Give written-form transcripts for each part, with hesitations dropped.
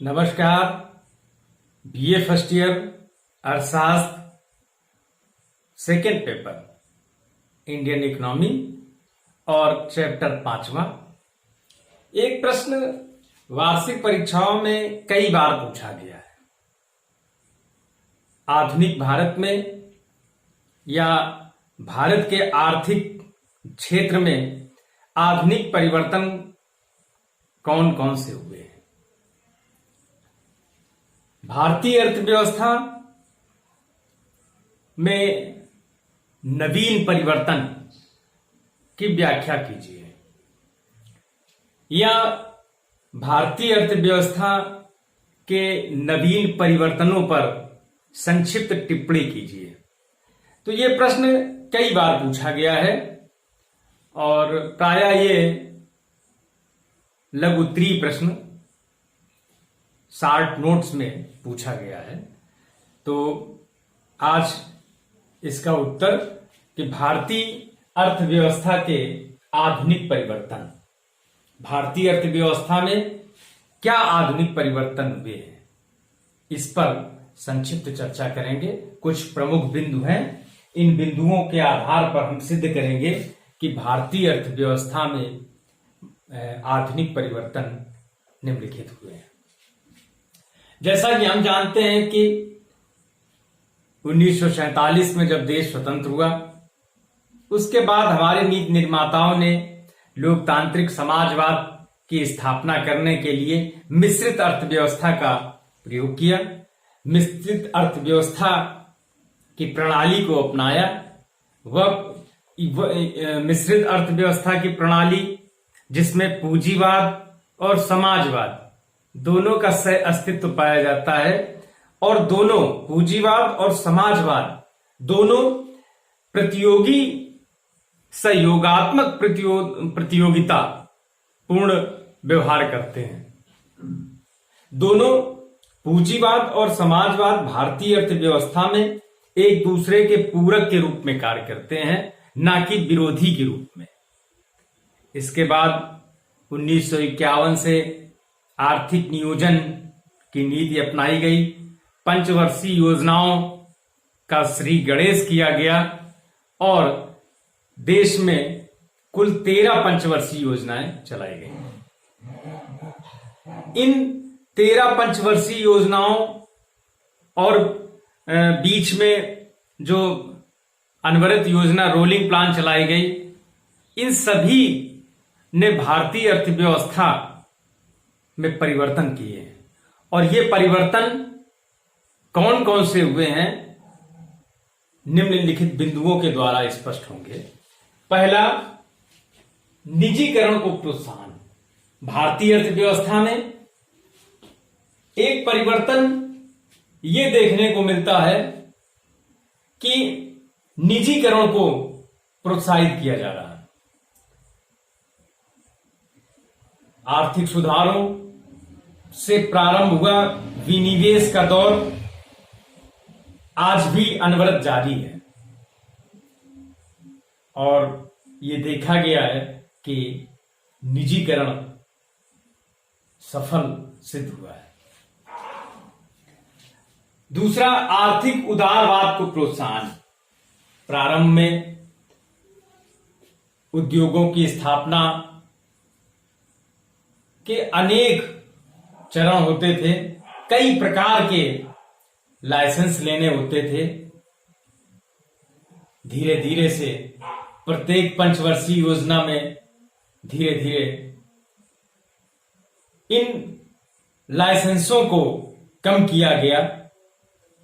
नमस्कार। BA first year अर्थशास्त्र second paper Indian economy और चैप्टर 5वां। एक प्रश्न वार्षिक परीक्षाओं में कई बार पूछा गया है। आधुनिक भारत में या भारत के आर्थिक क्षेत्र में आधुनिक परिवर्तन कौन कौन से हुए हैं? भारतीय अर्थव्यवस्था में नवीन परिवर्तन की व्याख्या कीजिए, या भारतीय अर्थव्यवस्था के नवीन परिवर्तनों पर संक्षिप्त टिप्पणी कीजिए। तो ये प्रश्न कई बार पूछा गया है और प्रायः ये लघु उत्तरीय प्रश्न शॉर्ट नोट्स में पूछा गया है। तो आज इसका उत्तर कि भारतीय अर्थव्यवस्था के आधुनिक परिवर्तन, भारतीय अर्थव्यवस्था में क्या आधुनिक परिवर्तन हुए हैं, इस पर संक्षिप्त चर्चा करेंगे। कुछ प्रमुख बिंदु हैं, इन बिंदुओं के आधार पर हम सिद्ध करेंगे कि भारतीय अर्थव्यवस्था में आधुनिक परिवर्तन निम्नलिखित हुए हैं। जैसा कि हम जानते हैं कि 1947 में जब देश स्वतंत्र हुआ, उसके बाद हमारे नीति निर्माताओं ने लोकतांत्रिक समाजवाद की स्थापना करने के लिए मिश्रित अर्थव्यवस्था का प्रयोग किया। मिश्रित अर्थव्यवस्था की प्रणाली को अपनाया। वह मिश्रित अर्थव्यवस्था की प्रणाली जिसमें पूंजीवाद और समाजवाद दोनों का सह अस्तित्व पाया जाता है, और दोनों पूंजीवाद और समाजवाद दोनों प्रतियोगी सहयोगात्मक प्रतियोगिता पूर्ण व्यवहार करते हैं। दोनों पूंजीवाद और समाजवाद भारतीय अर्थव्यवस्था में एक दूसरे के पूरक के रूप में कार्य करते हैं, ना कि विरोधी के रूप में। इसके बाद 1951 से आर्थिक नियोजन की नीति अपनाई गई। पंचवर्षीय योजनाओं का श्री गणेश किया गया और देश में कुल 13 पंचवर्षीय योजनाएं चलाई गई। इन 13 पंचवर्षीय योजनाओं और बीच में जो अनवरत योजना रोलिंग प्लान चलाई गई, इन सभी ने भारतीय अर्थव्यवस्था में परिवर्तन किए हैं। और ये परिवर्तन कौन कौन से हुए हैं, निम्नलिखित बिंदुओं के द्वारा स्पष्ट होंगे। पहला, निजीकरण को प्रोत्साहन। भारतीय अर्थव्यवस्था में एक परिवर्तन ये देखने को मिलता है कि निजीकरण को प्रोत्साहित किया जा रहा है। आर्थिक सुधारों से प्रारंभ हुआ विनिवेश का दौर आज भी अनवरत जारी है, और ये देखा गया है कि निजीकरण सफल सिद्ध हुआ है। दूसरा, आर्थिक उदारवाद को प्रोत्साहन। प्रारंभ में उद्योगों की स्थापना के अनेक चरण होते थे, कई प्रकार के लाइसेंस लेने होते थे। धीरे धीरे से प्रत्येक पंचवर्षीय योजना में धीरे धीरे इन लाइसेंसों को कम किया गया,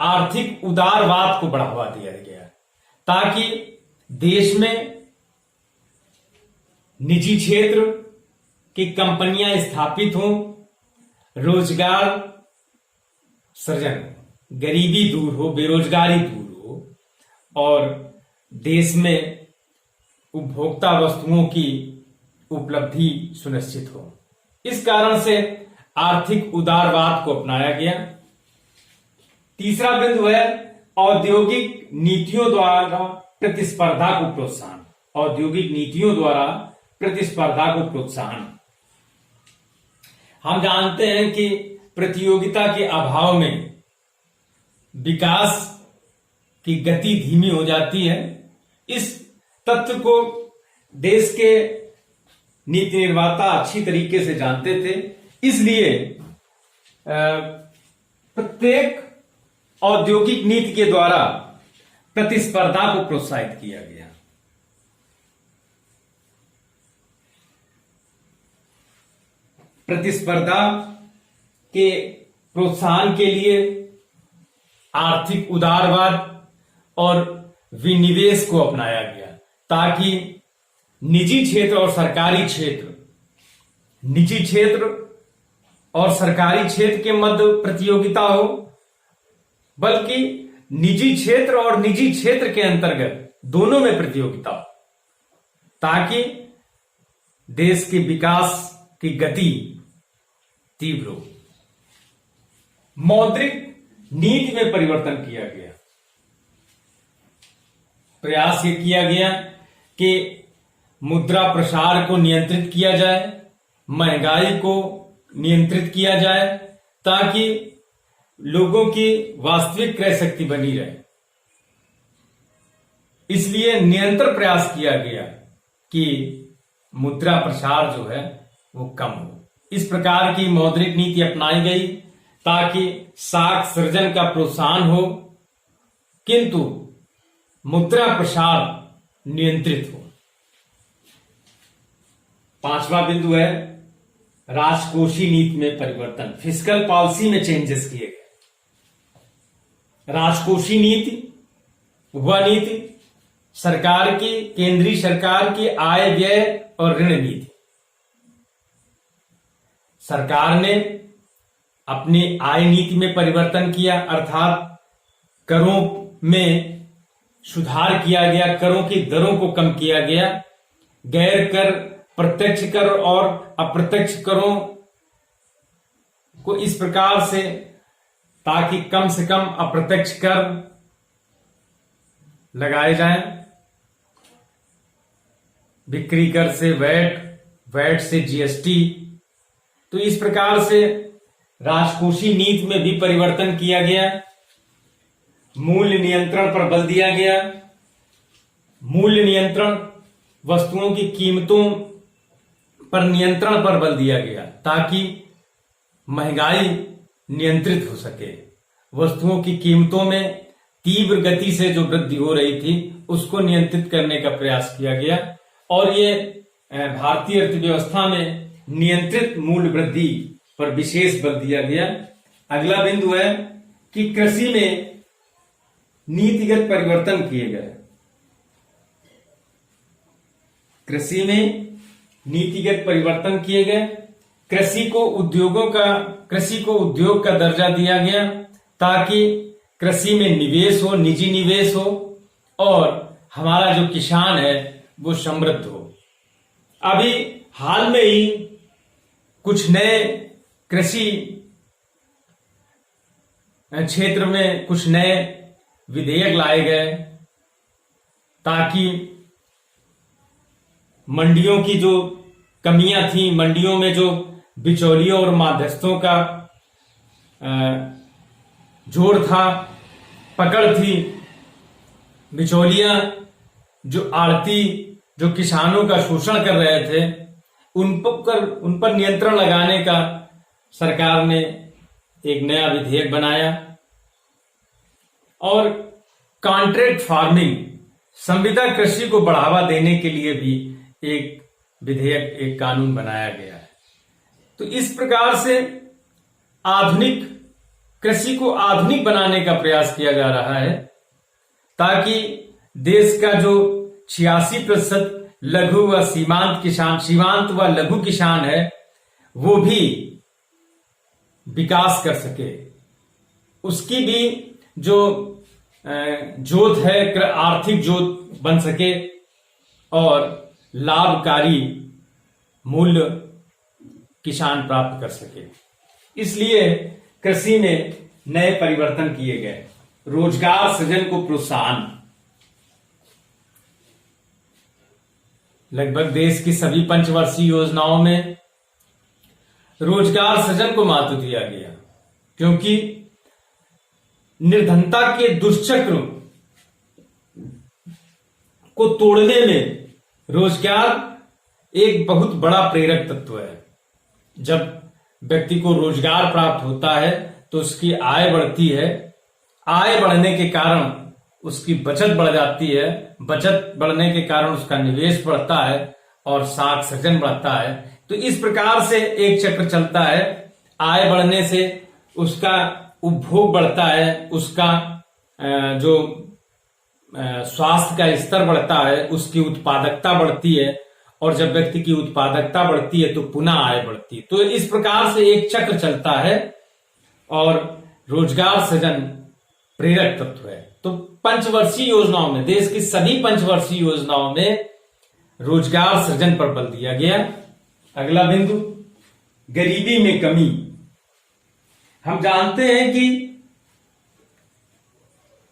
आर्थिक उदारवाद को बढ़ावा दिया गया, ताकि देश में निजी क्षेत्र की कंपनियां स्थापित हों, रोजगार सृजन, गरीबी दूर हो, बेरोजगारी दूर हो, और देश में उपभोक्ता वस्तुओं की उपलब्धि सुनिश्चित हो। इस कारण से आर्थिक उदारवाद को अपनाया गया। तीसरा बिंदु है औद्योगिक नीतियों द्वारा प्रतिस्पर्धा को प्रोत्साहन। औद्योगिक नीतियों द्वारा प्रतिस्पर्धा को प्रोत्साहन। हम जानते हैं कि प्रतियोगिता के अभाव में विकास की गति धीमी हो जाती है। इस तथ्य को देश के नीति निर्माता अच्छी तरीके से जानते थे, इसलिए प्रत्येक औद्योगिक नीति के द्वारा प्रतिस्पर्धा को प्रोत्साहित किया गया। प्रतिस्पर्धा के प्रोत्साहन के लिए आर्थिक उदारवाद और विनिवेश को अपनाया गया, ताकि निजी क्षेत्र और सरकारी क्षेत्र के मध्य प्रतियोगिता हो, बल्कि निजी क्षेत्र और निजी क्षेत्र के अंतर्गत दोनों में प्रतियोगिता हो, ताकि देश के विकास की गति तीव्र हो। मौद्रिक नीति में परिवर्तन किया गया। प्रयास ये किया गया कि मुद्रा प्रसार को नियंत्रित किया जाए, महंगाई को नियंत्रित किया जाए, ताकि लोगों की वास्तविक क्रय शक्ति बनी रहे। इसलिए निरंतर प्रयास किया गया कि मुद्रा प्रसार जो है वो कम हो। इस प्रकार की मौद्रिक नीति अपनाई गई ताकि साख सृजन का प्रोत्साहन हो, किंतु मुद्रा प्रसार नियंत्रित हो। पांचवा बिंदु है राजकोषीय नीति में परिवर्तन। फिस्कल पॉलिसी में चेंजेस किए गए। राजकोषीय नीति वह नीति सरकार की, केंद्रीय सरकार की आय व्यय और ऋण नीति। सरकार ने अपनी आय नीति में परिवर्तन किया, अर्थात करों में सुधार किया गया, करों की दरों को कम किया गया। गैर कर, प्रत्यक्ष कर और अप्रत्यक्ष करों को इस प्रकार से, ताकि कम से कम अप्रत्यक्ष कर लगाए जाएं। बिक्री कर से वैट, वैट से जीएसटी। तो इस प्रकार से राजकोषीय नीति में भी परिवर्तन किया गया। मूल्य नियंत्रण पर बल दिया गया। मूल्य नियंत्रण, वस्तुओं की कीमतों पर नियंत्रण पर बल दिया गया, ताकि महंगाई नियंत्रित हो सके। वस्तुओं की कीमतों में तीव्र गति से जो वृद्धि हो रही थी उसको नियंत्रित करने का प्रयास किया गया, और ये भारतीय अर्थव्यवस्था में नियंत्रित मूल्य वृद्धि पर विशेष बल दिया गया। अगला बिंदु है कि कृषि में नीतिगत परिवर्तन किए गए। कृषि में नीतिगत परिवर्तन किए गए। कृषि को उद्योग का दर्जा दिया गया, ताकि कृषि में निवेश हो, निजी निवेश हो, और हमारा जो किसान है वो समृद्ध हो। अभी हाल में ही कुछ नए कृषि क्षेत्र में कुछ नए विधेयक लाए गए, ताकि मंडियों की जो कमियां थी, मंडियों में जो बिचौलियों और मध्यस्थों का जोर था, पकड़ थी, बिचौलियां जो आड़ती, जो किसानों का शोषण कर रहे थे, उन पर नियंत्रण लगाने का सरकार ने एक नया विधेयक बनाया। और कॉन्ट्रैक्ट फार्मिंग, संविदा कृषि को बढ़ावा देने के लिए भी एक विधेयक, एक कानून बनाया गया है। तो इस प्रकार से आधुनिक कृषि को आधुनिक बनाने का प्रयास किया जा रहा है, ताकि देश का जो 86% लघु व सीमांत व लघु किसान है वो भी विकास कर सके, उसकी भी जो जोत है, आर्थिक जोत बन सके, और लाभकारी मूल्य किसान प्राप्त कर सके। इसलिए कृषि में नए परिवर्तन किए गए। रोजगार सृजन को प्रोत्साहन। लगभग देश की सभी पंचवर्षीय योजनाओं में रोजगार सृजन को महत्व दिया गया। क्योंकि निर्धनता के दुष्चक्र को तोड़ने में रोजगार एक बहुत बड़ा प्रेरक तत्व है। जब व्यक्ति को रोजगार प्राप्त होता है तो उसकी आय बढ़ती है, आय बढ़ने के कारण उसकी बचत बढ़ जाती है, बचत बढ़ने के कारण उसका निवेश बढ़ता है और साख सृजन बढ़ता है। तो इस प्रकार से एक चक्र चलता है। आय बढ़ने से उसका उपभोग बढ़ता है, उसका जो स्वास्थ्य का स्तर बढ़ता है, उसकी उत्पादकता बढ़ती है, और जब व्यक्ति की उत्पादकता बढ़ती है तो पुनः आय बढ़ती है। तो इस प्रकार से एक चक्र चलता है और रोजगार सृजन प्रेरक तत्व है। तो पंचवर्षीय योजनाओं में, देश की सभी पंचवर्षीय योजनाओं में रोजगार सृजन पर बल दिया गया। अगला बिंदु, गरीबी में कमी। हम जानते हैं कि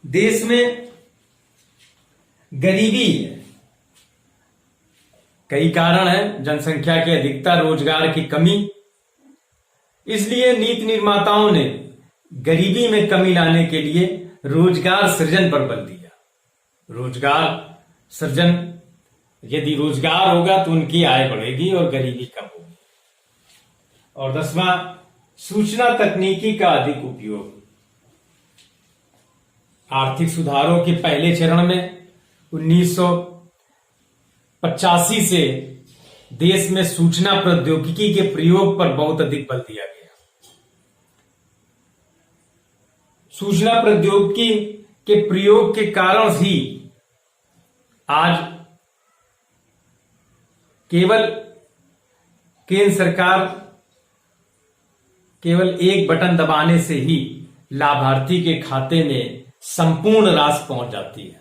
देश में गरीबी है, कई कारण है, जनसंख्या की अधिकता, रोजगार की कमी। इसलिए नीति निर्माताओं ने गरीबी में कमी लाने के लिए रोजगार सृजन पर बल दिया। रोजगार सृजन, यदि रोजगार होगा तो उनकी आय बढ़ेगी और गरीबी कम होगी। और 10वां, सूचना तकनीकी का अधिक उपयोग। आर्थिक सुधारों के पहले चरण में 1985 से देश में सूचना प्रौद्योगिकी के प्रयोग पर बहुत अधिक बल दिया गया। सूचना प्रौद्योगिकी के प्रयोग के कारण ही आज केवल केंद्र सरकार केवल एक बटन दबाने से ही लाभार्थी के खाते में संपूर्ण राशि पहुंच जाती है।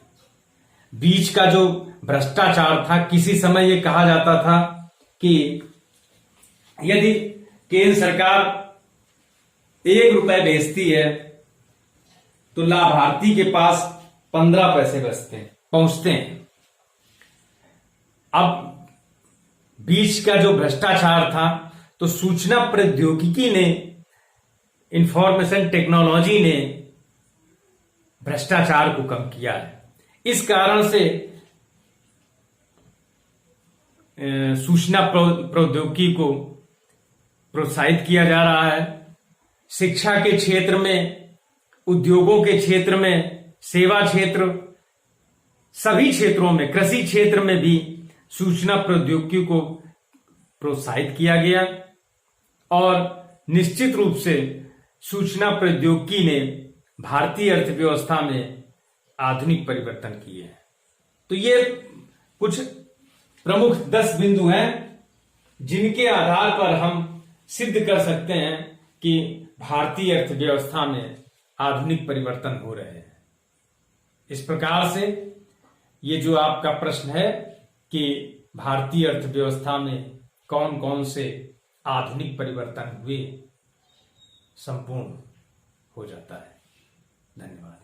बीच का जो भ्रष्टाचार था, किसी समय यह कहा जाता था कि यदि केंद्र सरकार 1 रुपए भेजती है तो लाभार्थी के पास 15 पैसे पहुंचते हैं। अब बीच का जो भ्रष्टाचार था, तो सूचना प्रौद्योगिकी ने, इंफॉर्मेशन टेक्नोलॉजी ने भ्रष्टाचार को कम किया है। इस कारण से सूचना प्रौद्योगिकी को प्रोत्साहित किया जा रहा है। शिक्षा के क्षेत्र में, उद्योगों के क्षेत्र में, सेवा क्षेत्र, सभी क्षेत्रों में, कृषि क्षेत्र में भी सूचना प्रौद्योगिकी को प्रोत्साहित किया गया। और निश्चित रूप से सूचना प्रौद्योगिकी ने भारतीय अर्थव्यवस्था में आधुनिक परिवर्तन किए हैं। तो ये कुछ प्रमुख 10 बिंदु हैं जिनके आधार पर हम सिद्ध कर सकते हैं कि भारतीय अर्थव्यवस्था में आधुनिक परिवर्तन हो रहे हैं। इस प्रकार से ये जो आपका प्रश्न है कि भारतीय अर्थव्यवस्था में कौन कौन से आधुनिक परिवर्तन हुए, संपूर्ण हो जाता है। धन्यवाद।